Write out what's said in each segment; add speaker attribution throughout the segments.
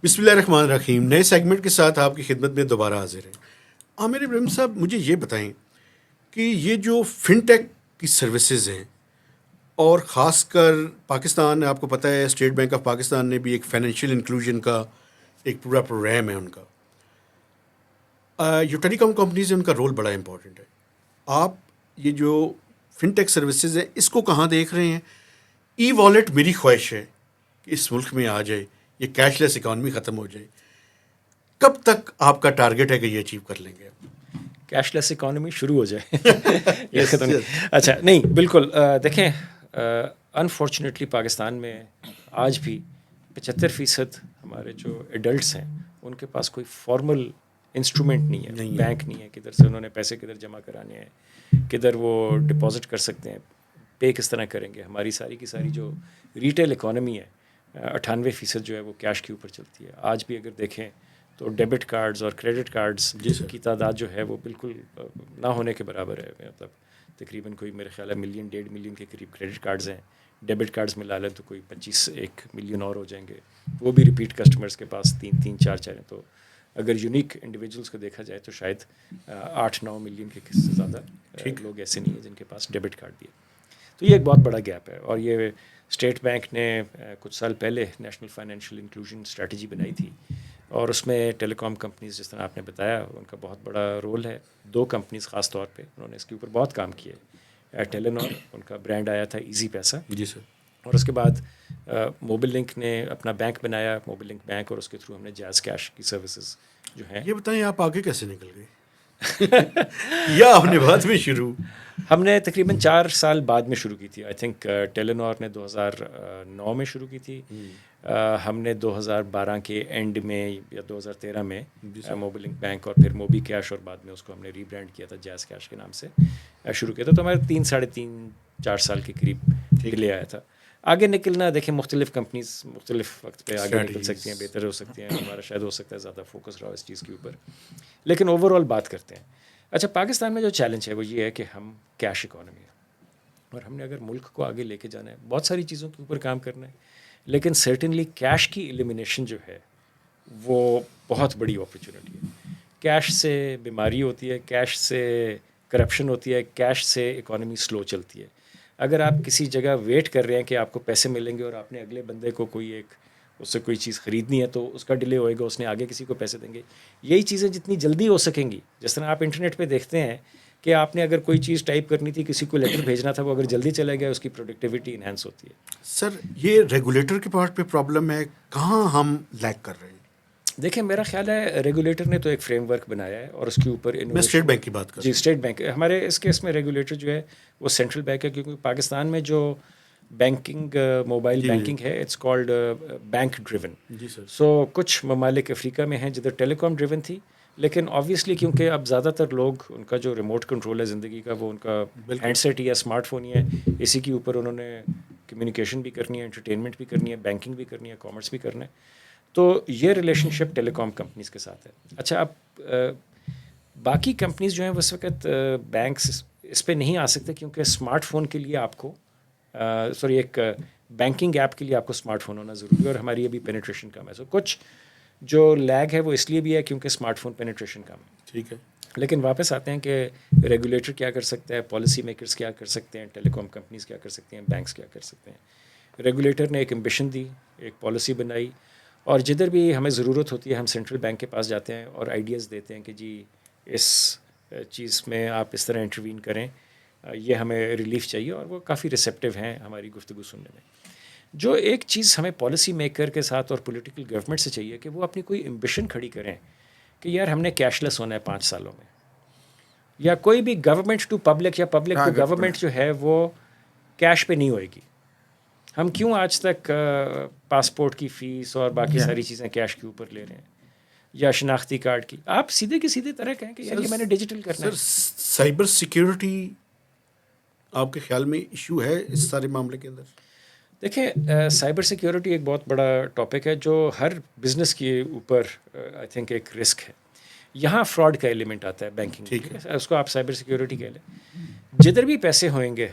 Speaker 1: بسم اللہ الرحمن الرحیم. نئے سیگمنٹ کے ساتھ آپ کی خدمت میں دوبارہ حاضر ہیں. عامر ابراہیم صاحب, مجھے یہ بتائیں کہ یہ جو فن ٹیک کی سروسز ہیں, اور خاص کر پاکستان, آپ کو پتہ ہے اسٹیٹ بینک آف پاکستان نے بھی ایک فائنینشیل انکلوژن کا ایک پورا پروگرام ہے ان کا. جو ٹیلی کام کمپنیز ہیں ان کا رول بڑا امپورٹنٹ ہے. آپ یہ جو فن ٹیک سروسز ہیں اس کو کہاں دیکھ رہے ہیں؟ ای والیٹ میری خواہش ہے کہ اس ملک میں آ جائے, یہ کیش لیس اکانومی ختم ہو جائے. کب تک آپ کا ٹارگیٹ ہے کہ یہ اچیو کر لیں گے؟
Speaker 2: کیش لیس اکانومی شروع ہو جائے. اچھا نہیں, بالکل. دیکھیں, انفارچونیٹلی پاکستان میں آج بھی 75% ہمارے جو ایڈلٹس ہیں ان کے پاس کوئی فارمل انسٹرومنٹ نہیں ہے, بینک نہیں ہے. کدھر سے انہوں نے پیسے کدھر جمع کرانے ہیں, کدھر وہ ڈپازٹ کر سکتے ہیں, پے کس طرح کریں گے. ہماری ساری کی ساری جو ریٹیل اکانومی ہے 98% جو ہے وہ کیش کے اوپر چلتی ہے. آج بھی اگر دیکھیں تو ڈیبٹ کارڈز اور کریڈٹ کارڈز کی تعداد جو ہے وہ بالکل نہ ہونے کے برابر ہے. مطلب تقریباً کوئی میرے خیال ہے 1.5 ملین کے قریب کریڈٹ کارڈز ہیں. ڈیبٹ کارڈز ملا لیں تو کوئی 1 ملین اور ہو جائیں گے, وہ بھی ریپیٹ کسٹمرز کے پاس 3 4 ہیں. تو اگر یونیک انڈیویجولس کو دیکھا جائے تو شاید 8-9 ملین کے سے زیادہ لوگ ایسے نہیں ہیں جن کے پاس ڈیبٹ کارڈ بھی ہے. تو یہ ایک بہت بڑا گیپ ہے, اور یہ اسٹیٹ بینک نے کچھ سال پہلے نیشنل فائنینشیل انکلوژن اسٹریٹجی بنائی تھی, اور اس میں ٹیلی کام کمپنیز جس طرح آپ نے بتایا ان کا بہت بڑا رول ہے. 2 کمپنیز خاص طور پہ انہوں نے اس کے اوپر بہت کام کیا ہے. ٹیلینور, ان کا برانڈ آیا تھا ایزی پیسہ.
Speaker 1: جی سر.
Speaker 2: اور اس کے بعد موبل لنک نے اپنا بینک بنایا, موبل لنک بینک, اور اس کے تھرو ہم نے جاز کیش کی سروسز جو ہیں.
Speaker 1: یہ بتائیں آپ آگے کیسے نکل گئے یا آپ نے بعد میں شروع؟
Speaker 2: ہم نے تقریباً 4 سال بعد میں شروع کی تھی. آئی تھنک ٹیلینور نے 2009 میں شروع کی تھی. ہم نے 2012 کے اینڈ میں یا 2013 میں موبل لنک بینک, اور پھر موبی کیش, اور بعد میں اس کو ہم نے ری برانڈ کیا تھا جاز کیش کے نام سے شروع کیا تھا. تو ہمارے 3-4 سال کے قریب ڈیلے آیا تھا. آگے نکلنا دیکھیں, مختلف کمپنیز مختلف وقت پہ آگے نکل سکتی ہیں, بہتر ہو سکتی ہیں. ہمارا شاید ہو سکتا ہے زیادہ فوکس رہا اس چیز کے اوپر, لیکن اوور آل بات کرتے ہیں. اچھا, پاکستان میں جو چیلنج ہے وہ یہ ہے کہ ہم کیش اکانومی ہے, اور ہم نے اگر ملک کو آگے لے کے جانا ہے, بہت ساری چیزوں کے اوپر کام کرنا ہے, لیکن سرٹنلی کیش کی ایلیمینیشن جو ہے وہ بہت بڑی اپرچونیٹی ہے. کیش سے بیماری ہوتی ہے, کیش سے کرپشن ہوتی ہے, کیش سے اکانومی سلو چلتی ہے. اگر آپ کسی جگہ ویٹ کر رہے ہیں کہ آپ کو پیسے ملیں گے, اور آپ نے اگلے بندے کو اس سے کوئی چیز خریدنی ہے, تو اس کا ڈیلے ہوئے گا, اس نے آگے کسی کو پیسے دیں گے. یہی چیزیں جتنی جلدی ہو سکیں گی, جس طرح آپ انٹرنیٹ پہ دیکھتے ہیں کہ آپ نے اگر کوئی چیز ٹائپ کرنی تھی, کسی کو لیٹر بھیجنا تھا, وہ اگر جلدی چلے گیا اس کی پروڈکٹیوٹی انہینس ہوتی ہے.
Speaker 1: سر, یہ ریگولیٹر کے پارٹ پہ پرابلم ہے, کہاں ہم لیک کر رہے ہیں؟
Speaker 2: دیکھیں, میرا خیال ہے ریگولیٹر نے تو ایک فریم ورک بنایا ہے, اور اس کے اوپر
Speaker 1: میں اسٹیٹ بینک کی بات کر رہا ہوں.
Speaker 2: جی, اسٹیٹ بینک ہمارے اس کیس میں ریگولیٹر جو ہے وہ سینٹرل بینک ہے, کیونکہ پاکستان میں جو بینکنگ موبائل بینکنگ ہے اٹس کالڈ بینک ڈریون.
Speaker 1: جی سر.
Speaker 2: سو کچھ ممالک افریقہ میں ہیں جدھر ٹیلی کام ڈریون تھی, لیکن آبویسلی کیونکہ اب زیادہ تر لوگ, ان کا جو ریموٹ کنٹرول ہے زندگی کا وہ ان کا ہینڈ سیٹ ہی ہے, اسمارٹ فون ہی ہے, اسی کے اوپر انہوں نے کمیونیکیشن بھی کرنی ہے, انٹرٹینمنٹ بھی کرنی ہے, بینکنگ بھی کرنی ہے, کامرس بھی کرنا ہے. تو یہ ریلیشن شپ ٹیلی کام کمپنیز کے ساتھ ہے. اچھا, اب باقی کمپنیز جو ہیں اس وقت بینکس اس پہ نہیں آ سکتے, کیونکہ اسمارٹ فون کے لیے آپ کو ایک بینکنگ ایپ کے لیے آپ کو اسمارٹ فون ہونا ضروری ہے, اور ہماری ابھی پینیٹریشن کم ہے. سو کچھ جو لیگ ہے وہ اس لیے بھی ہے کیونکہ اسمارٹ فون پینیٹریشن کم ہے.
Speaker 1: ٹھیک ہے,
Speaker 2: لیکن واپس آتے ہیں کہ ریگولیٹر کیا کر سکتا ہے, پالیسی میکرز کیا کر سکتے ہیں, ٹیلی کام کمپنیز کیا کر سکتے ہیں, بینکس کیا کر سکتے ہیں. ریگولیٹر نے ایک ایمبیشن دی, ایک پالیسی بنائی, اور جدھر بھی ہمیں ضرورت ہوتی ہے ہم سینٹرل بینک کے پاس جاتے ہیں اور آئیڈیاز دیتے ہیں کہ جی اس چیز میں آپ اس طرح انٹروین کریں, یہ ہمیں ریلیف چاہیے, اور وہ کافی ریسیپٹیو ہیں ہماری گفتگو سننے میں. جو ایک چیز ہمیں پالیسی میکر کے ساتھ اور پولیٹیکل گورنمنٹ سے چاہیے کہ وہ اپنی کوئی ایمبیشن کھڑی کریں کہ یار ہم نے کیش لیس ہونا ہے 5 سالوں میں, یا کوئی بھی گورنمنٹ ٹو پبلک یا پبلک ٹو گورنمنٹ جو ہے وہ کیش پہ نہیں ہوئے گی. ہم کیوں آج تک پاسپورٹ کی فیس اور باقی ساری چیزیں کیش کے اوپر لے رہے ہیں, یا شناختی کارڈ کی؟ آپ سیدھے کی سیدھے طرح کہیں کہ یار یہ میں نے ڈیجیٹل کرنا ہے.
Speaker 1: سر, سائبر سیکیورٹی آپ کے خیال میں ایشو ہے اس سارے معاملے کے اندر؟
Speaker 2: دیکھیں, سائبر سیکیورٹی ایک بہت بڑا ٹاپک ہے جو ہر بزنس کے اوپر آئی تھنک ایک رسک ہے. یہاں فراڈ کا ایلیمنٹ آتا ہے بینکنگ, ٹھیک ہے, اس کو آپ سائبر سیکیورٹی کہہ لیں. جدھر بھی پیسے ہوئیں گے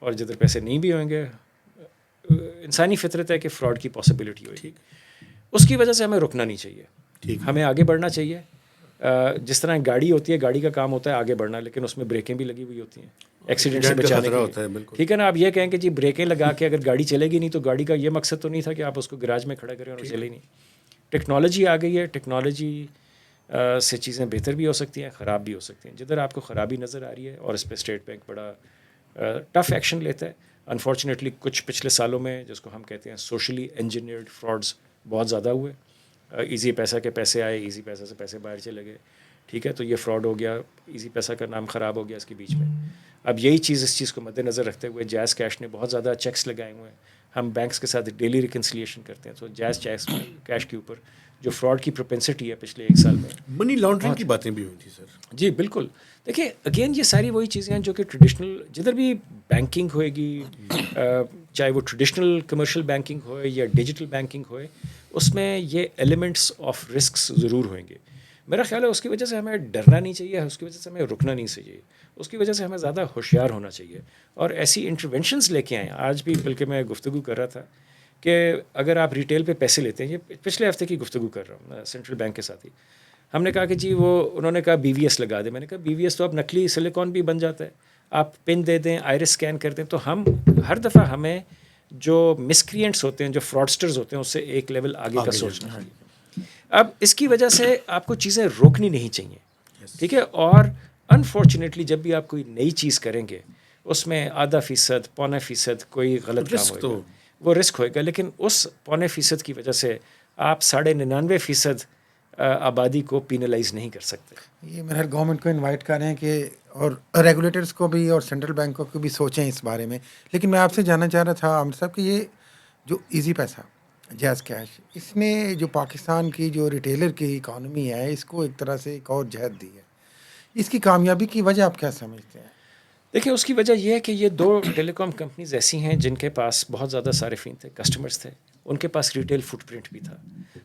Speaker 2: اور جدھر پیسے نہیں بھی ہوئیں گے, انسانی فطرت ہے کہ فراڈ کی پاسبلٹی ہوئی. اس کی وجہ سے ہمیں رکنا نہیں چاہیے,
Speaker 1: ٹھیک,
Speaker 2: ہمیں آگے بڑھنا چاہیے. جس طرح گاڑی ہوتی ہے, گاڑی کا کام ہوتا ہے آگے بڑھنا, لیکن اس میں بریکیں بھی لگی ہوئی ہوتی ہیں ایکسیڈنٹ سے بچانے کے لیے, ٹھیک ہے نا. آپ یہ کہیں کہ جی بریکیں لگا کے اگر گاڑی چلے گی نہیں, تو گاڑی کا یہ مقصد تو نہیں تھا کہ آپ اس کو گراج میں کھڑا کریں اور چلے ہی نہیں. ٹیکنالوجی آ گئی ہے, ٹیکنالوجی سے چیزیں بہتر بھی ہو سکتی ہیں, خراب بھی ہو سکتی ہیں. جدھر آپ کو خرابی نظر آ رہی ہے, اور اس پہ اسٹیٹ بینک بڑا ٹف ایکشن لیتا ہے. انفارچونیٹلی کچھ پچھلے سالوں میں جس کو ہم کہتے ہیں سوشلی انجینئرڈ فراڈز بہت زیادہ ہوئے. ایزی پیسہ کے پیسے آئے, ایزی پیسہ سے پیسے باہر چلے گئے, ٹھیک ہے, تو یہ فراڈ ہو گیا, ایزی پیسہ کا نام خراب ہو گیا اس کے بیچ میں. اب یہی چیز, اس چیز کو مد نظر رکھتے ہوئے جائز کیش نے بہت زیادہ چیکس لگائے ہوئے ہیں. ہم بینکس کے ساتھ ڈیلی ریکنسلیشن کرتے ہیں, تو جائز کیش کے اوپر جو فراڈ کی پروپینسٹی ہے پچھلے 1 سال میں,
Speaker 1: منی لانڈرنگ کی باتیں بھی ہوئی تھی سر.
Speaker 2: جی بالکل. دیکھیں اگین یہ ساری وہی چیزیں ہیں جو کہ ٹریڈیشنل, جدھر بھی بینکنگ ہوئے گی, چاہے وہ ٹریڈیشنل کمرشل بینکنگ ہوئے یا ڈیجیٹل بینکنگ ہوئے, اس میں یہ ایلیمنٹس آف رسکس ضرور ہوئیں گے. میرا خیال ہے اس کی وجہ سے ہمیں ڈرنا نہیں چاہیے, اس کی وجہ سے ہمیں رکنا نہیں چاہیے, اس کی وجہ سے ہمیں زیادہ ہوشیار ہونا چاہیے, اور ایسی انٹرونشنز لے کے آئیں. آج بھی بلکہ میں گفتگو کر رہا تھا کہ اگر آپ ریٹیل پہ پیسے لیتے ہیں, یہ پچھلے ہفتے کی گفتگو کر رہا ہوں میں سینٹرل بینک کے ساتھ ہی, ہم نے کہا کہ جی وہ انہوں نے کہا BVS لگا دیں. میں نے کہا BVS تو اب نقلی سلیکون بھی بن جاتا ہے, آپ پن دے دیں, آئرس اسکین کر دیں. تو ہم ہر دفعہ ہمیں جو مسکرینٹس ہوتے ہیں, جو فراڈسٹرز ہوتے ہیں, اس سے ایک لیول آگے کا سوچنا چاہیے. اب اس کی وجہ سے آپ کو چیزیں روکنی نہیں چاہیے, ٹھیک ہے. اور انفارچونیٹلی جب بھی آپ کوئی نئی چیز کریں گے, اس میں 0.5%, 0.25% کوئی غلط کام ہوئے گا, وہ رسک ہوئے گا. لیکن اس 0.25% کی وجہ سے آپ 99.5% آبادی کو پینلائز نہیں کر سکتے.
Speaker 3: یہ میرا گورنمنٹ کو انوائٹ کر رہے ہیں کہ, اور ریگولیٹرز کو بھی اور سینٹرل بینکوں کو بھی سوچیں اس بارے میں. لیکن میں آپ سے جاننا چاہ رہا تھا عامر صاحب کہ یہ جو ایزی پیسہ, جائز کیش, اس نے جو پاکستان کی جو ریٹیلر کی اکانومی ہے, اس کو ایک طرح سے ایک اور جہت دی ہے. اس کی کامیابی کی وجہ آپ کیا سمجھتے ہیں؟
Speaker 2: دیکھیں اس کی وجہ یہ ہے کہ یہ 2 ٹیلی کام کمپنیز ایسی ہیں جن کے پاس بہت زیادہ صارفین تھے, کسٹمرز تھے, ان کے پاس ریٹیل فٹ پرنٹ بھی تھا.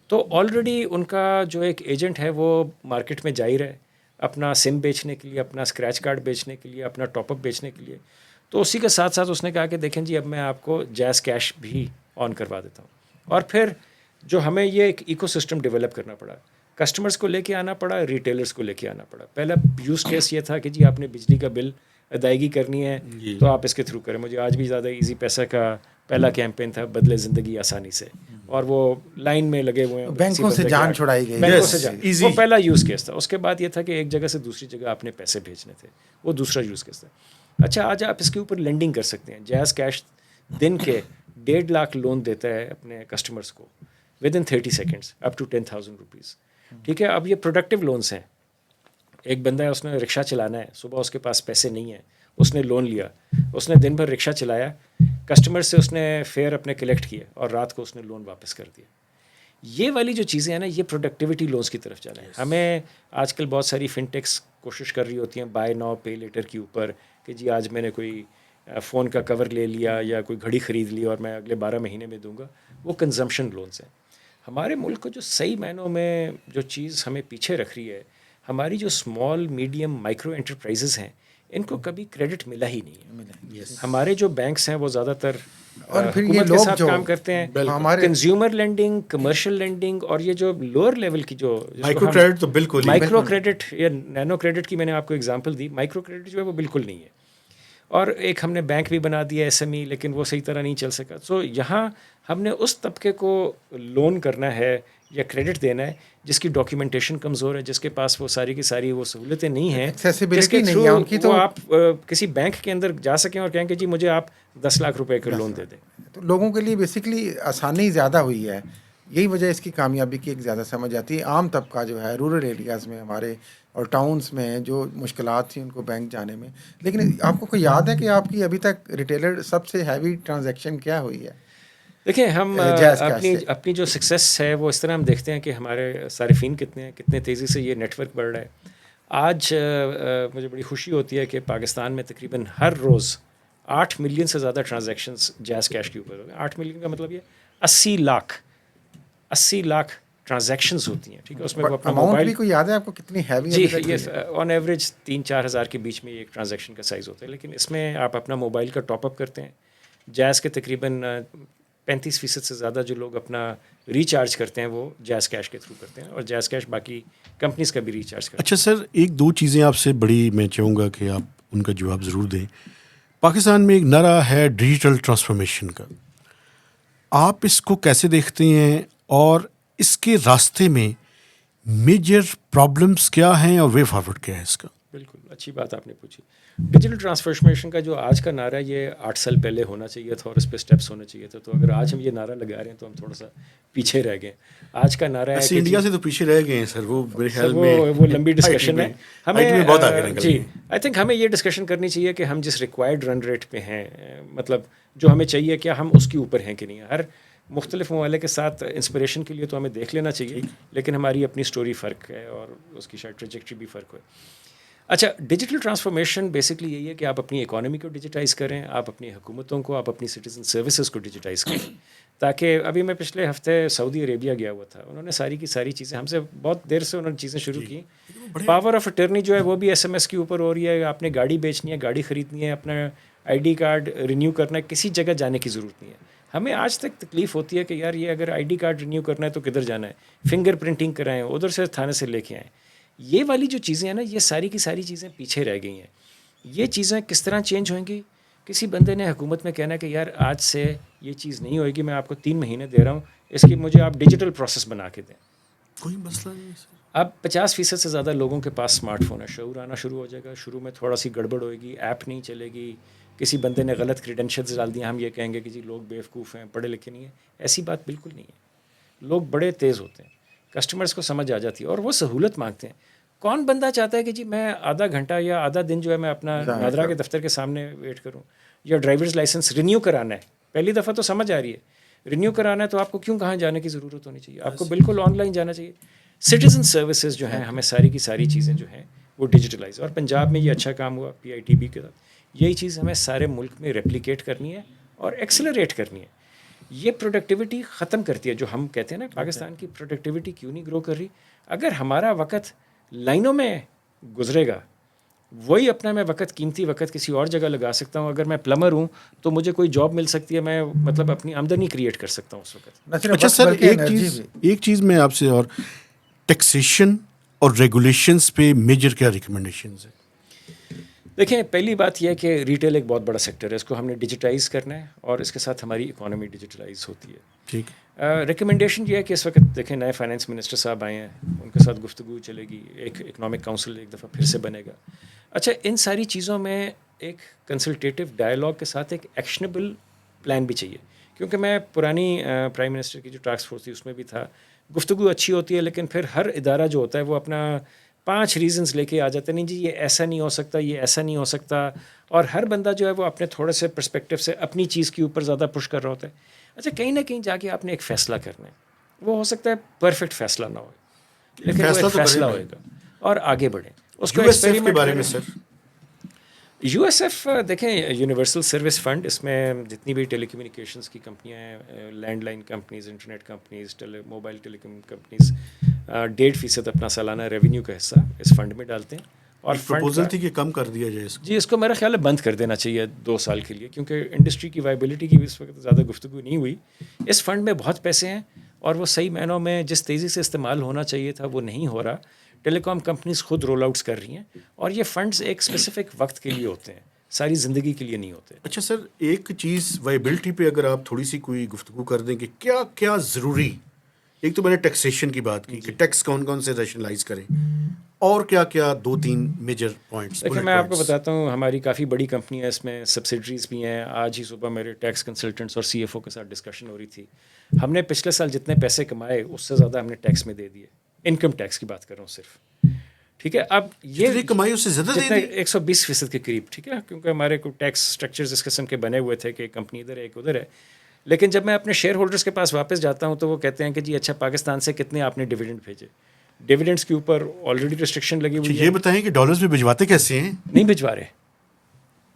Speaker 2: تو آلریڈی ان کا جو ایک ایجنٹ ہے وہ مارکیٹ میں جاری رہے اپنا سم بیچنے کے لیے, اپنا اسکریچ کارڈ بیچنے کے لیے, اپنا ٹاپ اپ بیچنے کے لیے. تو اسی کے ساتھ ساتھ اس نے کہا کہ دیکھیں جی اب میں آپ کو جائز کیش بھی آن کروا دیتا ہوں. اور پھر جو ہمیں یہ ایک ایکو سسٹم ڈیولپ کرنا پڑا, کسٹمرز کو لے کے آنا پڑا, ریٹیلرز کو لے کے آنا پڑا. پہلا یوز کیس یہ تھا کہ جی آپ نے بجلی کا بل ادائیگی کرنی ہے تو آپ اس کے تھرو کریں. مجھے آج بھی زیادہ ایزی پیسہ کا پہلا کیمپین تھا, بدلے زندگی آسانی سے, اور وہ لائن میں لگے ہوئے ہیں,
Speaker 3: بینکوں سے جان چھڑائی گئی,
Speaker 2: بینکوں سے جان, وہ پہلا یوز کیس تھا. اس کے بعد یہ تھا کہ ایک جگہ سے دوسری جگہ آپ نے پیسے بھیجنے تھے, وہ دوسرا یوز کیس تھا. اچھا آج آپ اس کے اوپر لینڈنگ کر سکتے ہیں. جائز کیش دن کے 1.5 لاکھ لون دیتا ہے اپنے کسٹمرز کو ودن 30 سیکنڈس اپ ٹو 10,000 روپیز, ٹھیک ہے. اب یہ پروڈکٹیو لونس ہیں. ایک بندہ ہے, اس نے رکشہ چلانا ہے, صبح اس کے پاس پیسے نہیں ہیں, اس نے لون لیا, اس نے دن بھر رکشہ چلایا, کسٹمر سے اس نے فیئر اپنے کلیکٹ کیے, اور رات کو اس نے لون واپس کر دیا. یہ والی جو چیزیں ہیں نا, یہ پروڈکٹیوٹی لونس کی طرف جانا ہے. ہمیں آج کل بہت ساری فنٹیکس کوشش کر رہی ہوتی ہیں بائی ناؤ پے لیٹر کے اوپر, کہ جی آج میں نے کوئی فون کا کور لے لیا یا کوئی گھڑی خرید لی اور میں اگلے 12 مہینے میں دوں گا. وہ کنزمپشن لونس ہیں. ہمارے ملک کو جو صحیح معنوں میں جو چیز ہمیں پیچھے رکھ رہی ہے, ہماری جو اسمال میڈیم مائکرو انٹرپرائزز ہیں, ان کو کبھی کریڈٹ ملا ہی نہیں ہے. ہمارے جو بینکس ہیں وہ زیادہ تر
Speaker 3: اور پھر یہ
Speaker 2: حکومت کے
Speaker 3: لوگ
Speaker 2: ساتھ
Speaker 3: جو
Speaker 2: کام کرتے ہیں, کنزیومر لینڈنگ, کمرشل لینڈنگ, اور یہ جو لوور لیول کی جو
Speaker 1: مائکرو کریڈٹ تو بالکل
Speaker 2: مائکرو کریڈٹ یا نینو کریڈٹ کی میں نے آپ کو اگزامپل دی. مائکرو کریڈٹ جو ہے وہ بالکل نہیں ہے. اور ایک ہم نے بینک بھی بنا دیا SME, لیکن وہ صحیح طرح نہیں چل سکا. سو یہاں ہم نے اس طبقے کو لون کرنا ہے یا کریڈٹ دینا ہے جس کی ڈاکیومنٹیشن کمزور ہے, جس کے پاس وہ ساری کی ساری وہ سہولتیں نہیں ہیں, جس کے تھرو وہ آپ کسی بینک کے اندر جا سکیں اور کہیں کہ جی مجھے آپ 10 لاکھ روپے کا لون دے دیں.
Speaker 3: تو لوگوں کے لیے بیسکلی آسانی زیادہ ہوئی ہے. یہی وجہ اس کی کامیابی کی ایک زیادہ سمجھ آتی ہے. عام طبقہ جو ہے رورل ایریاز میں ہمارے اور ٹاؤنس میں جو مشکلات تھیں ان کو بینک جانے میں. لیکن آپ کو کوئی یاد ہے کہ آپ کی ابھی تک ریٹیلر سب سے ہیوی ٹرانزیکشن کیا ہوئی ہے؟
Speaker 2: دیکھیں ہم اپنی جو سکسیس ہے وہ اس طرح ہم دیکھتے ہیں کہ ہمارے صارفین کتنے ہیں, کتنے تیزی سے یہ نیٹ ورک بڑھ رہا ہے. آج مجھے بڑی خوشی ہوتی ہے کہ پاکستان میں تقریباً ہر روز 8 ملین سے زیادہ ٹرانزیکشنز جائز کیش کے اوپر ہو گئے. 8 ملین کا مطلب یہ 80 لاکھ ٹرانزیکشنز ہوتی ہیں, ٹھیک ہے. اس میں وہ اپنا موبائل بھی
Speaker 3: کوئی یاد ہے آپ کو کتنی ہیوی؟
Speaker 2: جی یہ آن ایوریج 3-4 ہزار کے بیچ میں ایک ٹرانزیکشن کا سائز ہوتا ہے. لیکن اس میں آپ اپنا موبائل کا ٹاپ اپ کرتے ہیں, جائز کے تقریباً 35% سے زیادہ جو لوگ اپنا ریچارج کرتے ہیں وہ جیز کیش کے تھرو کرتے ہیں, اور جیز کیش باقی کمپنیز کا بھی ریچارج کرتے ہیں.
Speaker 1: اچھا سر, ایک دو چیزیں آپ سے بڑی میں چاہوں گا کہ آپ ان کا جواب ضرور دیں. پاکستان میں ایک نعرہ ہے ڈیجیٹل ٹرانسفارمیشن کا, آپ اس کو کیسے دیکھتے ہیں اور اس کے راستے میں میجر پرابلمس کیا ہیں اور وے فارورڈ کیا ہے اس کا؟
Speaker 2: بالکل اچھی بات آپ نے پوچھی. ڈیجیٹل ٹرانسفارمیشن کا جو آج کا نعرہ ہے یہ 8 سال پہلے ہونا چاہیے تھا اور اس پہ اسٹیپس ہونے چاہیے تھے. تو اگر آج ہم یہ نعرہ لگا رہے ہیں تو ہم تھوڑا سا پیچھے رہ گئے. آج کا نعرہ ہے کہ
Speaker 1: انڈیا سے تو پیچھے رہ گئے ہیں سر, وہ میرے خیال میں
Speaker 2: وہ لمبی ڈسکشن ہے.
Speaker 1: ہمیں بہت آگے نکل
Speaker 2: جی آئی تھنک ہمیں یہ ڈسکشن کرنی چاہیے کہ ہم جس ریکوائرڈ رن ریٹ پہ ہیں, مطلب جو ہمیں چاہیے کیا ہم اس کے اوپر ہیں کہ نہیں. ہر مختلف ممالک کے ساتھ انسپریشن کے لیے تو ہمیں دیکھ لینا چاہیے, لیکن ہماری اپنی سٹوری فرق ہے اور اس کی شاید ٹریجیکٹری بھی فرق ہے. اچھا, ڈیجیٹل ٹرانسفارمیشن بیسکلی یہی ہے کہ آپ اپنی اکانومی کو ڈیجیٹائز کریں, آپ اپنی حکومتوں کو, آپ اپنی سٹیزن سروسز کو ڈیجیٹائز کریں. تاکہ ابھی میں پچھلے ہفتے سعودی عربیہ گیا ہوا تھا, انہوں نے ساری کی ساری چیزیں ہم سے بہت دیر سے انہوں نے چیزیں شروع کی. پاور آف اٹرنی جو ہے وہ بھی SMS کے اوپر ہو رہی ہے. آپ نے گاڑی بیچنی ہے, گاڑی خریدنی ہے, اپنا ID کارڈ رینیو کرنا ہے, کسی جگہ جانے کی ضرورت نہیں ہے. ہمیں آج تک تکلیف ہوتی ہے کہ یار یہ اگر ID کارڈ رینیو کرنا ہے تو کدھر جانا ہے, فنگر پرنٹنگ کرائیں, ادھر سے تھانے سے لے کے آئیں. یہ والی جو چیزیں ہیں نا, یہ ساری کی ساری چیزیں پیچھے رہ گئی ہیں. یہ چیزیں کس طرح چینج ہوئیں گی؟ کسی بندے نے حکومت میں کہنا کہ یار آج سے یہ چیز نہیں ہوئے گی, میں آپ کو 3 مہینے دے رہا ہوں, اس کی مجھے آپ ڈیجیٹل پروسیس بنا کے دیں.
Speaker 1: کوئی مسئلہ نہیں ہے سر.
Speaker 2: اب 50% سے زیادہ لوگوں کے پاس اسمارٹ فون ہے, شعور آنا شروع ہو جائے گا. شروع میں تھوڑا سی گڑبڑ ہوئے گی, ایپ نہیں چلے گی, کسی بندے نے غلط کریڈینشلز ڈال دیا, ہم یہ کہیں گے کہ جی لوگ بیوقوف ہیں, پڑھے لکھے نہیں ہیں. ایسی بات بالکل نہیں ہے. لوگ بڑے تیز ہوتے ہیں, کسٹمرز کو سمجھ آ جاتی ہے اور وہ سہولت مانگتے ہیں. کون بندہ چاہتا ہے کہ جی میں آدھا گھنٹہ یا آدھا دن جو ہے میں اپنا نادرا کے دفتر کے سامنے ویٹ کروں, یا ڈرائیورز لائسنس رینیو کرانا ہے, پہلی دفعہ تو سمجھ آ رہی ہے رینیو کرانا ہے تو آپ کو کیوں کہاں جانے کی ضرورت ہونی چاہیے, آپ کو بالکل آن لائن جانا چاہیے. سٹیزن سروسز جو ہیں ہمیں ساری کی ساری چیزیں جو ہیں وہ ڈیجیٹلائز, اور پنجاب میں یہ اچھا کام ہوا PITB کے ساتھ. یہی چیز ہمیں سارے ملک میں ریپلیکیٹ کرنی ہے اور ایکسلریٹ کرنی ہے. یہ پروڈکٹیوٹی ختم کرتی ہے. جو ہم کہتے ہیں نا پاکستان کی پروڈکٹیوٹی کیوں نہیں گرو کر رہی, اگر ہمارا وقت لائنوں میں گزرے گا, وہی اپنا میں وقت, قیمتی وقت کسی اور جگہ لگا سکتا ہوں. اگر میں پلمبر ہوں تو مجھے کوئی جاب مل سکتی ہے, میں مطلب اپنی آمدنی کریٹ کر سکتا ہوں اس وقت.
Speaker 1: اچھا سر, ایک چیز میں آپ سے, اور ٹیکسیشن اور ریگولیشنز پہ میجر کیا ریکمنڈیشنز ہیں؟
Speaker 2: دیکھیں, پہلی بات یہ ہے کہ ریٹیل ایک بہت بڑا سیکٹر ہے, اس کو ہم نے ڈیجیٹائز کرنا ہے اور اس کے ساتھ ہماری اکانومی ڈیجیٹلائز ہوتی ہے.
Speaker 1: ٹھیک.
Speaker 2: ریکمنڈیشن یہ ہے کہ اس وقت دیکھیں نئے فائنانس منسٹر صاحب آئے ہیں, ان کے ساتھ گفتگو چلے گی, ایک اکنامک کونسل ایک دفعہ پھر سے بنے گا. اچھا, ان ساری چیزوں میں ایک کنسلٹیٹیو ڈائلاگ کے ساتھ ایک ایکشنیبل پلان بھی چاہیے, کیونکہ میں پرانی پرائم منسٹر کی جو ٹاسک فورس تھی اس میں بھی تھا. گفتگو اچھی ہوتی ہے لیکن پھر ہر ادارہ جو ہوتا ہے وہ اپنا 5 ریزنز لے کے آ جاتے ہیں, نہیں جی یہ ایسا نہیں ہو سکتا, یہ ایسا نہیں ہو سکتا, اور ہر بندہ جو ہے وہ اپنے تھوڑے سے پرسپیکٹیو سے اپنی چیز کے اوپر زیادہ پش کر رہا ہوتا ہے. اچھا, کہیں نہ کہیں جا کے آپ نے ایک فیصلہ کرنا ہے, وہ ہو سکتا ہے پرفیکٹ فیصلہ نہ ہو, لیکن وہ ایک فیصلہ ہوئے گا اور آگے بڑھیں. اس کو
Speaker 1: USF کے بارے میں سر,
Speaker 2: USF دیکھیں یونیورسل سروس فنڈ, اس میں جتنی بھی ٹیلی کمیونیکیشنز کی کمپنیاں ہیں, landline companies, internet companies, mobile telecom companies 1.5% اپنا سالانہ ریونیو کا حصہ اس فنڈ میں ڈالتے ہیں. اور
Speaker 1: پروپوزل تھی کہ کم کر دیا جائے اس کو.
Speaker 2: جی, اس کو میرا خیال ہے بند کر دینا چاہیے 2 سال کے لیے, کیونکہ انڈسٹری کی وائبلٹی کی بھی اس وقت زیادہ گفتگو نہیں ہوئی. اس فنڈ میں بہت پیسے ہیں اور وہ صحیح معنوں میں جس تیزی سے استعمال ہونا چاہیے تھا وہ نہیں ہو رہا. ٹیلی کام کمپنیز خود رول آؤٹس کر رہی ہیں, اور یہ فنڈز ایک اسپیسیفک وقت کے لیے ہوتے ہیں, ساری زندگی کے لیے نہیں ہوتے.
Speaker 1: اچھا سر, ایک چیز وائبلٹی پہ اگر آپ تھوڑی سی کوئی گفتگو کر دیں کہ کیا کیا ضروری, ایک تو میں نے ٹیکسیشن کی بات کی کہ ٹیکس کون کون سے ریشنلائز کریں, اور کیا کیا 2-3 میجر پوائنٹس.
Speaker 2: دیکھیں, میں آپ کو بتاتا ہوں, ہماری کافی بڑی کمپنی ہے, اس میں سبسڈریز بھی ہیں. آج ہی صبح میرے ٹیکس کنسلٹنٹس اور CFO کے ساتھ ڈسکشن ہو رہی تھی. ہم نے پچھلے سال جتنے پیسے کمائے اس سے زیادہ ہم نے ٹیکس میں دے دیے. انکم ٹیکس کی بات کر رہا ہوں صرف, ٹھیک ہے. اب یہ
Speaker 1: کمائی اس سے زیادہ دے دی
Speaker 2: 120% کے قریب, ٹھیک ہے, کیونکہ ہمارے کو ٹیکس اسٹرکچرز اس قسم کے بنے ہوئے تھے کہ کمپنی ادھر ہے ایک ادھر ہے. لیکن جب میں اپنے شیئر ہولڈرس کے پاس واپس جاتا ہوں تو وہ کہتے ہیں کہ جی اچھا پاکستان سے کتنے آپ نے ڈیویڈنڈ بھیجے. ڈیویڈنڈس کے اوپر آلریڈی ریسٹرکشن لگی ہوئی ہے.
Speaker 1: یہ بتائیں کہ ڈالرز میں بھجواتے کیسے ہیں؟
Speaker 2: نہیں بھجوا رہے.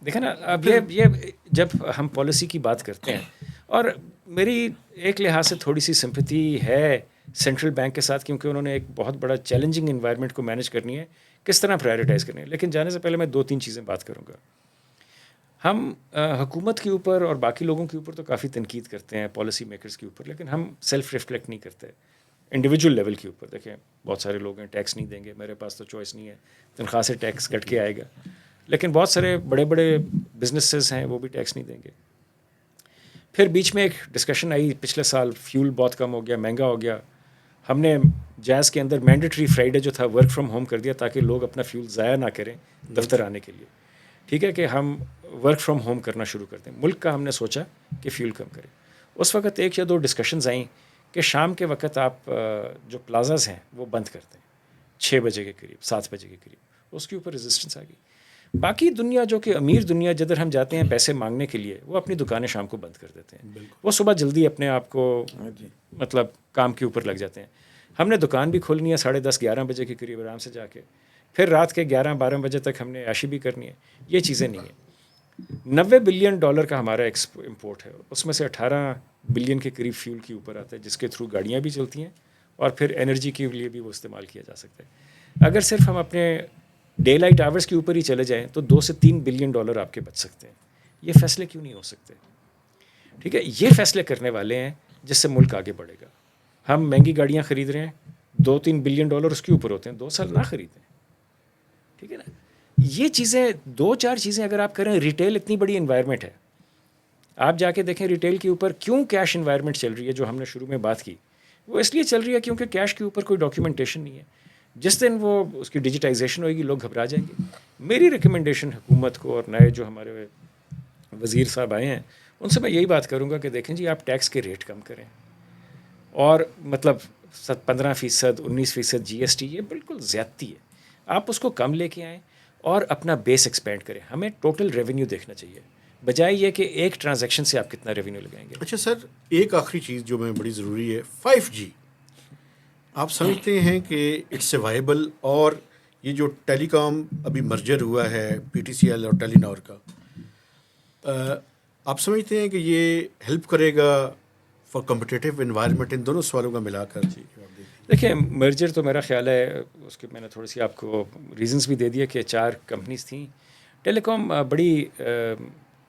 Speaker 2: دیکھیں نا, اب یہ جب ہم پالیسی کی بات کرتے ہیں, اور میری ایک لحاظ سے تھوڑی سی سمپتھی ہے سینٹرل بینک کے ساتھ, کیونکہ انہوں نے ایک بہت بڑا چیلنجنگ انوائرمنٹ کو مینیج کرنی ہے, کس طرح پرائیورٹائز کرنی ہے. لیکن جانے سے پہلے میں 2-3 چیزیں بات کروں گا. ہم حکومت کے اوپر اور باقی لوگوں کے اوپر تو کافی تنقید کرتے ہیں، پالیسی میکرز کے اوپر، لیکن ہم سیلف ریفلیکٹ نہیں کرتے انڈیویجول لیول کے اوپر. دیکھیں بہت سارے لوگ ہیں ٹیکس نہیں دیں گے، میرے پاس تو چوائس نہیں ہے، تنخواہ سے ٹیکس کٹ کے آئے گا. لیکن بہت سارے بڑے بڑے بزنسز ہیں وہ بھی ٹیکس نہیں دیں گے. پھر بیچ میں ایک ڈسکشن آئی پچھلے سال، فیول بہت کم ہو گیا، مہنگا ہو گیا. ہم نے جیز کے اندر مینڈیٹری فرائیڈے جو تھا ورک فرام ہوم کر دیا تاکہ لوگ اپنا فیول ضائع نہ کریں دفتر آنے کے لیے. ٹھیک ہے کہ ہم ورک فرام ہوم کرنا شروع کر دیں. ملک کا ہم نے سوچا کہ فیول کم کریں. اس وقت 1 یا 2 ڈسکشنز آئیں کہ شام کے وقت آپ جو پلازاز ہیں وہ بند کر دیں 6 بجے کے قریب، 7 بجے کے قریب. اس کے اوپر ریزسٹنس آ گئی. باقی دنیا جو کہ امیر دنیا جدھر ہم جاتے ہیں پیسے مانگنے کے لیے، وہ اپنی دکانیں شام کو بند کر دیتے ہیں. وہ صبح جلدی اپنے آپ کو مطلب کام کے اوپر لگ جاتے ہیں. ہم نے دکان بھی کھولنی ہے 10:30 11 بجے کے قریب آرام سے جا کے، پھر رات کے 11 12 بجے تک ہم نے عیاشی بھی کرنی ہے. یہ چیزیں نہیں ہیں. $90 بلین کا ہمارا امپورٹ ہے، اس میں سے 18 بلین کے قریب فیول کے اوپر آتا ہے، جس کے تھرو گاڑیاں بھی چلتی ہیں اور پھر انرجی کے لیے بھی وہ استعمال کیا جا سکتا ہے. اگر صرف ہم اپنے ڈے لائٹ آورس کے اوپر ہی چلے جائیں تو $2 سے $3 بلین آپ کے بچ سکتے ہیں. یہ فیصلے کیوں نہیں ہو سکتے؟ ٹھیک ہے، یہ فیصلے کرنے والے ہیں جس سے ملک آگے بڑھے گا. ہم مہنگی گاڑیاں خرید رہے ہیں، $2-3 بلین اس کے اوپر ہوتے ہیں، 2 سال نہ خریدیں. ٹھیک ہے نا. یہ چیزیں 2-4 چیزیں اگر آپ کریں، ریٹیل اتنی بڑی انوائرمنٹ ہے، آپ جا کے دیکھیں ریٹیل کے اوپر کیوں کیش انوائرمنٹ چل رہی ہے جو ہم نے شروع میں بات کی. وہ اس لیے چل رہی ہے کیونکہ کیش کے اوپر کوئی ڈاکیومنٹیشن نہیں ہے. جس دن وہ اس کی ڈیجیٹائزیشن ہوئے گی لوگ گھبرا جائیں گے. میری ریکمنڈیشن حکومت کو اور نئے جو ہمارے وزیر صاحب آئے ہیں ان سے میں یہی بات کروں گا کہ دیکھیں جی آپ ٹیکس کے ریٹ کم کریں، اور مطلب 15%، 19% GST یہ بالکل زیادتی ہے. آپ اس کو کم لے کے آئیں اور اپنا بیس ایکسپینڈ کریں. ہمیں ٹوٹل ریونیو دیکھنا چاہیے بجائے یہ کہ ایک ٹرانزیکشن سے آپ کتنا ریونیو لگائیں گے.
Speaker 1: اچھا سر، ایک آخری چیز جو میں بڑی ضروری ہے، 5G آپ سمجھتے ہیں کہ اٹس اے وائبل؟ اور یہ جو ٹیلی کام ابھی مرجر ہوا ہے PTCL اور ٹیلی نور کا، آپ سمجھتے ہیں کہ یہ ہیلپ کرے گا فار کمپٹیٹیو انوائرمنٹ؟ ان دونوں سوالوں کا ملا کر
Speaker 2: دیکھیں مرجر تو میرا خیال ہے اس کے میں نے تھوڑی سی آپ کو ریزنس بھی دے دیا کہ 4 کمپنیز تھیں. ٹیلی کام بڑی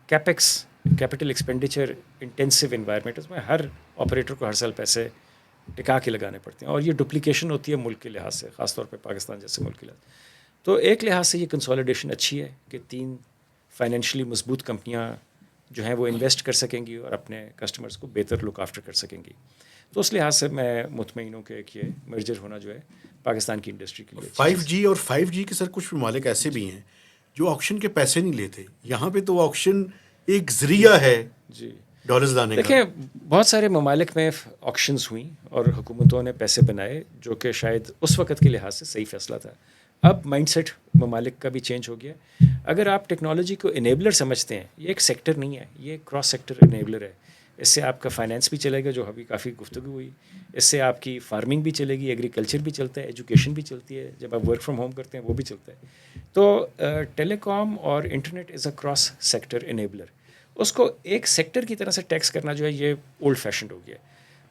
Speaker 2: کیپٹل ایکسپینڈیچر انٹینسو انوائرمنٹ، اس میں ہر آپریٹر کو ہر سال پیسے ٹکا کے لگانے پڑتے ہیں، اور یہ ڈپلیکیشن ہوتی ہے ملک کے لحاظ سے، خاص طور پہ پاکستان جیسے ملک کے لحاظ. تو ایک لحاظ سے یہ کنسالیڈیشن اچھی ہے کہ 3 فائنینشلی مضبوط کمپنیاں جو ہیں وہ انویسٹ کر سکیں گی اور اپنے کسٹمرز کو بہتر لک آفٹر کر سکیں گی. تو اس لحاظ سے میں مطمئن ہوں کہ یہ مرجر ہونا جو ہے پاکستان کی انڈسٹری کے لیے
Speaker 1: 5G اور 5G کے سر کچھ ممالک ایسے بھی ہیں جو آکشن کے پیسے نہیں لیتے. یہاں پہ تو آکشن ایک ذریعہ ہے
Speaker 2: جی
Speaker 1: ڈالرز لانے کا.
Speaker 2: دیکھیں بہت سارے ممالک میں آکشنز ہوئیں اور حکومتوں نے پیسے بنائے جو کہ شاید اس وقت کے لحاظ سے صحیح فیصلہ تھا. اب مائنڈ سیٹ ممالک کا بھی چینج ہو گیا. اگر آپ ٹیکنالوجی کو انیبلر سمجھتے ہیں، یہ ایک سیکٹر نہیں ہے، یہ کراس سیکٹر انیبلر ہے. اس سے آپ کا فائنینس بھی چلے گا جو ابھی کافی گفتگو ہوئی، اس سے آپ کی فارمنگ بھی چلے گی، ایگریکلچر بھی چلتا ہے، ایجوکیشن بھی چلتی ہے، جب آپ ورک فرام ہوم کرتے ہیں وہ بھی چلتا ہے. تو ٹیلی کام اور internet is a cross sector enabler. اس کو ایک سیکٹر کی طرح سے ٹیکس کرنا جو ہے یہ اولڈ فیشنڈ ہو گیا.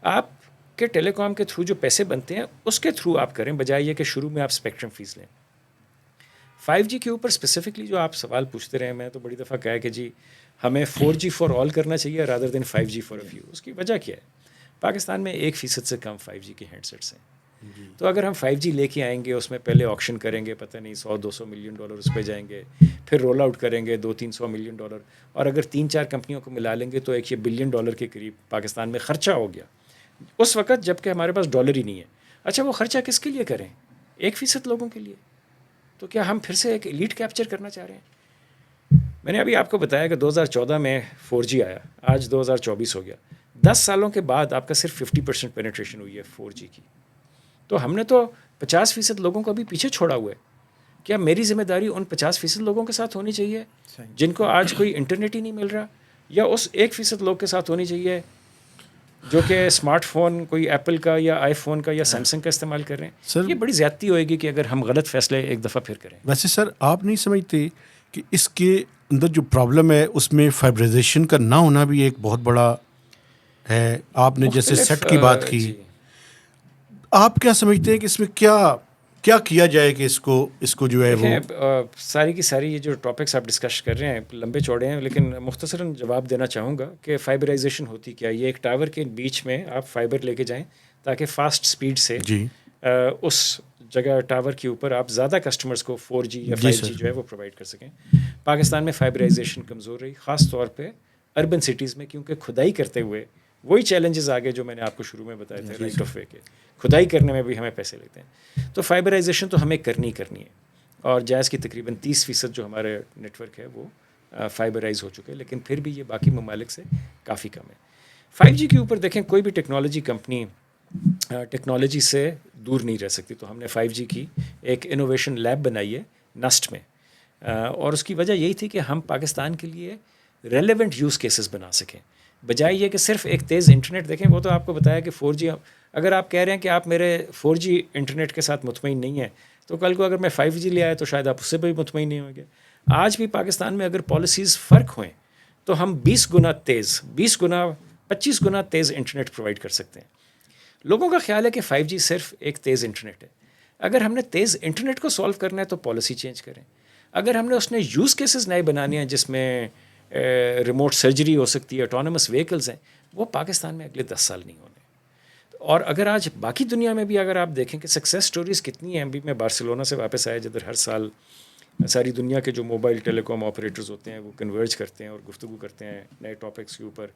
Speaker 2: آپ کے ٹیلی کام کے تھرو جو پیسے بنتے ہیں اس کے تھرو آپ کریں بجائے یہ کہ شروع میں آپ اسپیکٹرم فیس لیں. 5G کے اوپر اسپیسیفکلی جو آپ سوال پوچھتے رہے، میں تو بڑی دفعہ کہا کہ جی ہمیں 4G فار آل کرنا چاہیے rather than 5G for a few. اس کی وجہ کیا ہے؟ پاکستان میں 1% سے کم 5G کے ہینڈ سیٹس ہیں. تو اگر ہم 5G لے کے آئیں گے، اس میں پہلے آکشن کریں گے، پتہ نہیں $100-200 ملین اس پہ جائیں گے، پھر رول آؤٹ کریں گے $200-300 ملین، اور اگر 3-4 کمپنیوں کو ملا لیں گے تو ایک یہ $1 بلین کے قریب پاکستان میں خرچہ ہو گیا اس وقت جب کہ ہمارے پاس ڈالر ہی نہیں ہے. اچھا وہ خرچہ کس کے لیے کریں؟ 1% لوگوں کے لیے. تو کیا ہم پھر سے ایک لیڈ کیپچر کرنا چاہ رہے ہیں؟ میں نے ابھی آپ کو بتایا کہ 2014 میں 4G آیا، آج 2024 ہو گیا. 10 سالوں کے بعد آپ کا صرف 50% پینیٹریشن ہوئی ہے 4G کی. تو ہم نے تو 50% لوگوں کو ابھی پیچھے چھوڑا ہوا ہے. کیا میری ذمہ داری ان 50% لوگوں کے ساتھ ہونی چاہیے جن کو آج کوئی انٹرنیٹ ہی نہیں مل رہا، یا اس 1% لوگ کے ساتھ ہونی چاہیے جو کہ اسمارٹ فون کوئی ایپل کا یا آئی فون کا یا سیمسنگ کا استعمال کر رہے ہیں؟
Speaker 1: سر
Speaker 2: یہ بڑی زیادتی ہوئے گی کہ اگر ہم غلط فیصلے ایک دفعہ پھر کریں.
Speaker 1: ویسے سر آپ نہیں سمجھتے کہ اس کے اندر جو پرابلم ہے اس میں فائبرائزیشن کا نہ ہونا بھی ایک بہت بڑا ہے؟ آپ نے جیسے سیٹ کی بات کی،
Speaker 2: جی.
Speaker 1: آپ کیا سمجھتے ہیں کہ اس میں کیا کیا کیا جائے کہ اس کو جو ہے وہ
Speaker 2: ساری کی ساری یہ جو ٹاپکس آپ ڈسکس کر رہے ہیں لمبے چوڑے ہیں، لیکن مختصراً جواب دینا چاہوں گا کہ فائبرائزیشن ہوتی کیا. یہ ایک ٹاور کے بیچ میں آپ فائبر لے کے جائیں تاکہ فاسٹ سپیڈ سے
Speaker 1: جی
Speaker 2: اس جگہ ٹاور کے اوپر آپ زیادہ کسٹمرز کو 4G یا 5G جو ہے وہ پرووائڈ کر سکیں. پاکستان میں فائبرائزیشن کمزور رہی، خاص طور پہ اربن سٹیز میں، کیونکہ کھدائی کرتے ہوئے وہی چیلنجز آگے جو میں نے آپ کو شروع میں بتائے تھے رائٹ آف وے کے، کھدائی کرنے میں بھی ہمیں پیسے لیتے ہیں. تو فائبرائزیشن تو ہمیں کرنی ہے، اور جائز کی تقریباً 30% جو ہمارے نیٹ ورک ہے وہ فائبرائز ہو چکے، لیکن پھر بھی یہ باقی ممالک سے کافی کم ہے. 5G کے اوپر دیکھیں کوئی بھی ٹیکنالوجی کمپنی ٹیکنالوجی سے دور نہیں رہ سکتی. تو ہم نے 5G کی ایک انوویشن لیب بنائی ہے نسٹ میں، اور اس کی وجہ یہی تھی کہ ہم پاکستان کے لیے ریلیونٹ یوز کیسز بنا سکیں، بجائے یہ کہ صرف ایک تیز انٹرنیٹ. دیکھیں وہ تو آپ کو بتایا کہ 4G، اگر آپ کہہ رہے ہیں کہ آپ میرے 4G انٹرنیٹ کے ساتھ مطمئن نہیں ہیں، تو کل کو اگر میں 5G لے آیا تو شاید آپ اس سے بھی مطمئن نہیں ہوں گے. آج بھی پاکستان میں اگر پالیسیز فرق ہوئیں تو ہم 20 گنا تیز، 25 گنا تیز انٹرنیٹ پرووائڈ کر سکتے ہیں. لوگوں کا خیال ہے کہ 5G صرف ایک تیز انٹرنیٹ ہے. اگر ہم نے تیز انٹرنیٹ کو سولو کرنا ہے تو پالیسی چینج کریں. اگر ہم نے اس نے یوز کیسز نئے بنانے ہیں جس میں ریموٹ سرجری ہو سکتی ہے، آٹونومس وہیکلز ہیں، وہ پاکستان میں اگلے 10 سال نہیں ہونے. اور اگر آج باقی دنیا میں بھی اگر آپ دیکھیں کہ سکسیس سٹوریز کتنی ہیں. ابھی میں بارسلونا سے واپس آیا جدھر ہر سال ساری دنیا کے جو موبائل ٹیلی کام آپریٹرز ہوتے ہیں وہ کنورج کرتے ہیں اور گفتگو کرتے ہیں نئے ٹاپکس کے اوپر،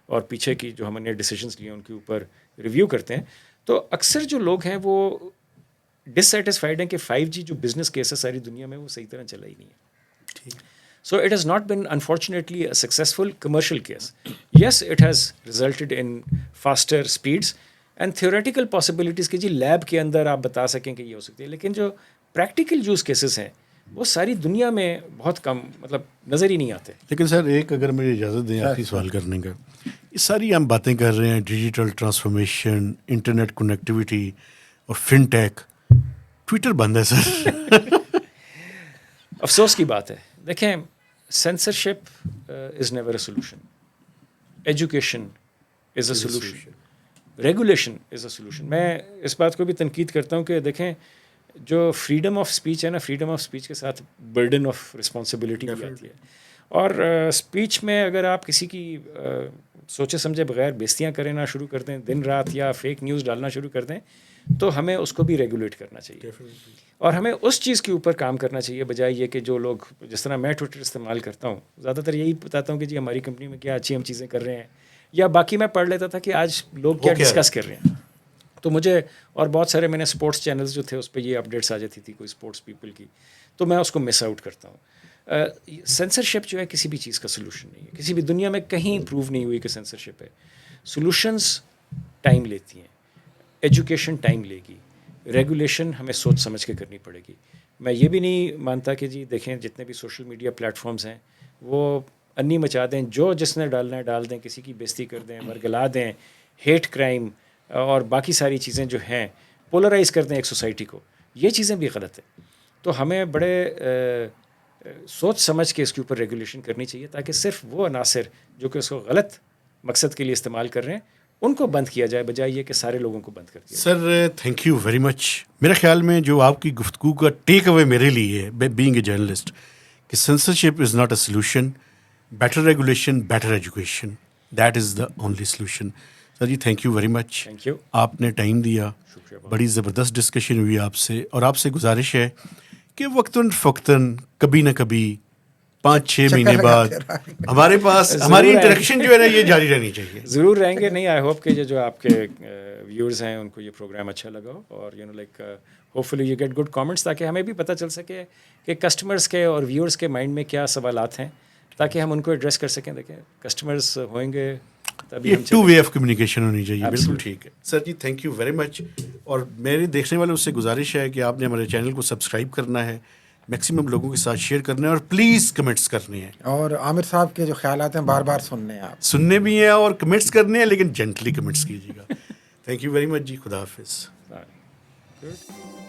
Speaker 2: اور پیچھے کی جو ہم نے ڈیسیجنس لیے ان کے اوپر ریویو کرتے ہیں. تو اکثر جو لوگ ہیں وہ ڈسسیٹسفائڈ ہیں کہ 5G جو بزنس کیس ہے ساری دنیا میں وہ صحیح طرح چلا ہی نہیں ہے. So it has not been unfortunately a successful commercial case. Yes, it has resulted in faster speeds and theoretical possibilities کہ جی لیب کے اندر آپ بتا سکیں کہ یہ ہو سکتی ہے، لیکن جو پریکٹیکل یوز کیسز ہیں وہ ساری دنیا میں بہت کم، مطلب نظر ہی نہیں آتے.
Speaker 1: لیکن سر ایک اگر مجھے اجازت دیں آخری سوال کرنے کا، یہ ساری ہم باتیں کر رہے ہیں ڈیجیٹل ٹرانسفارمیشن، انٹرنیٹ کنیکٹیوٹی اور فن ٹیک، ٹویٹر بند ہے سر.
Speaker 2: افسوس کی بات ہے. دیکھیں censorship is never a solution, education is a solution, regulation is a solution. میں اس بات کو بھی تنقید کرتا ہوں کہ دیکھیں جو فریڈم آف اسپیچ ہے نا، فریڈم آف اسپیچ کے ساتھ برڈن آف رسپانسبلٹی بھی آتی ہے. اور اسپیچ میں اگر آپ کسی کی سوچے سمجھے بغیر بیزتیاں کرنا شروع کر دیں دن رات، یا فیک نیوز ڈالنا شروع کر دیں، تو ہمیں اس کو بھی ریگولیٹ کرنا چاہیے. اور ہمیں اس چیز کے اوپر کام کرنا چاہیے، بجائے یہ کہ جو لوگ، جس طرح میں ٹویٹر استعمال کرتا ہوں، زیادہ تر یہی بتاتا ہوں کہ جی ہماری کمپنی میں کیا اچھی ہم چیزیں کر رہے ہیں، یا باقی میں پڑھ لیتا تھا کہ آج لوگ کیا ڈسکس کر رہے ہیں. تو مجھے اور بہت سارے میں نے اسپورٹس چینلز جو تھے اس پہ یہ اپڈیٹس آ جاتی تھی کوئی اسپورٹس پیپل کی، تو میں اس کو مس آؤٹ کرتا ہوں. سینسرشپ جو ہے کسی بھی چیز کا سلوشن نہیں ہے، کسی بھی دنیا میں کہیں پروو نہیں ہوئی کہ سینسرشپ ہے. سلوشنز ٹائم لیتی ہیں، ایجوکیشن ٹائم لے گی، ریگولیشن ہمیں سوچ سمجھ کے کرنی پڑے گی. میں یہ بھی نہیں مانتا کہ جی دیکھیں جتنے بھی سوشل میڈیا پلیٹ فارمز ہیں وہ انی مچا دیں، جو جس نے ڈالنا ہے ڈال دیں، کسی کی بےزتی کر دیں، ورگلا دیں، ہیٹ کرائم اور باقی ساری چیزیں جو ہیں پولرائز کر دیں ایک سوسائٹی کو. یہ چیزیں بھی غلط ہیں. تو ہمیں بڑے سوچ سمجھ کے اس کے اوپر ریگولیشن کرنی چاہیے، تاکہ صرف وہ عناصر جو کہ اس کو غلط مقصد کے لیے استعمال کر رہے ہیں ان کو بند کیا جائے، بجائے یہ کہ سارے لوگوں کو بند کر دیا.
Speaker 1: سر تھینک یو ویری مچ. میرے خیال میں جو آپ کی گفتگو کا ٹیک اوے میرے لیے ہے بینگ اے جرنلسٹ کہ censorship is not a solution, better regulation, better education, that is the only solution. Sir ji thank you very much.
Speaker 2: Thank you.
Speaker 1: آپ نے ٹائم دیا، بڑی زبردست ڈسکشن ہوئی آپ سے، اور آپ سے گزارش ہے کہ وقتاً فوقتاً کبھی نہ کبھی 5-6 مہینے بعد ہمارے پاس ہماری انٹریکشن جو ہے نا یہ جاری رہنی چاہیے.
Speaker 2: ضرور رہیں گے. نہیں، آئی ہوپ کہ یہ جو آپ کے ویورز ہیں ان کو یہ پروگرام اچھا لگا ہو، اور like hopefully you get good comments, تاکہ ہمیں بھی پتہ چل سکے کہ کسٹمرز کے اور ویورز کے مائنڈ میں کیا سوالات ہیں، تاکہ ہم ان کو ایڈریس کر سکیں. دیکھیں کسٹمرز ہوئیں گے تبھی
Speaker 1: یہ
Speaker 2: ہم
Speaker 1: 2 وے آف کمیونیکیشن ہونی چاہیے. بالکل ٹھیک ہے سر جی، تھینک یو ویری مچ. اور میرے دیکھنے والوں سے گزارش ہے کہ آپ نے ہمارے چینل کو سبسکرائب کرنا ہے، میکسیمم لوگوں کے ساتھ شیئر کرنا ہے، اور پلیز کمنٹس کرنے ہیں.
Speaker 3: اور عامر صاحب کے جو خیالات ہیں بار بار سننے ہیں، آپ
Speaker 1: سننے بھی ہیں اور کمنٹس کرنے ہیں، لیکن جینٹلی کمنٹس کیجیے گا. تھینک یو ویری مچ جی. خدا حافظ.
Speaker 2: Good.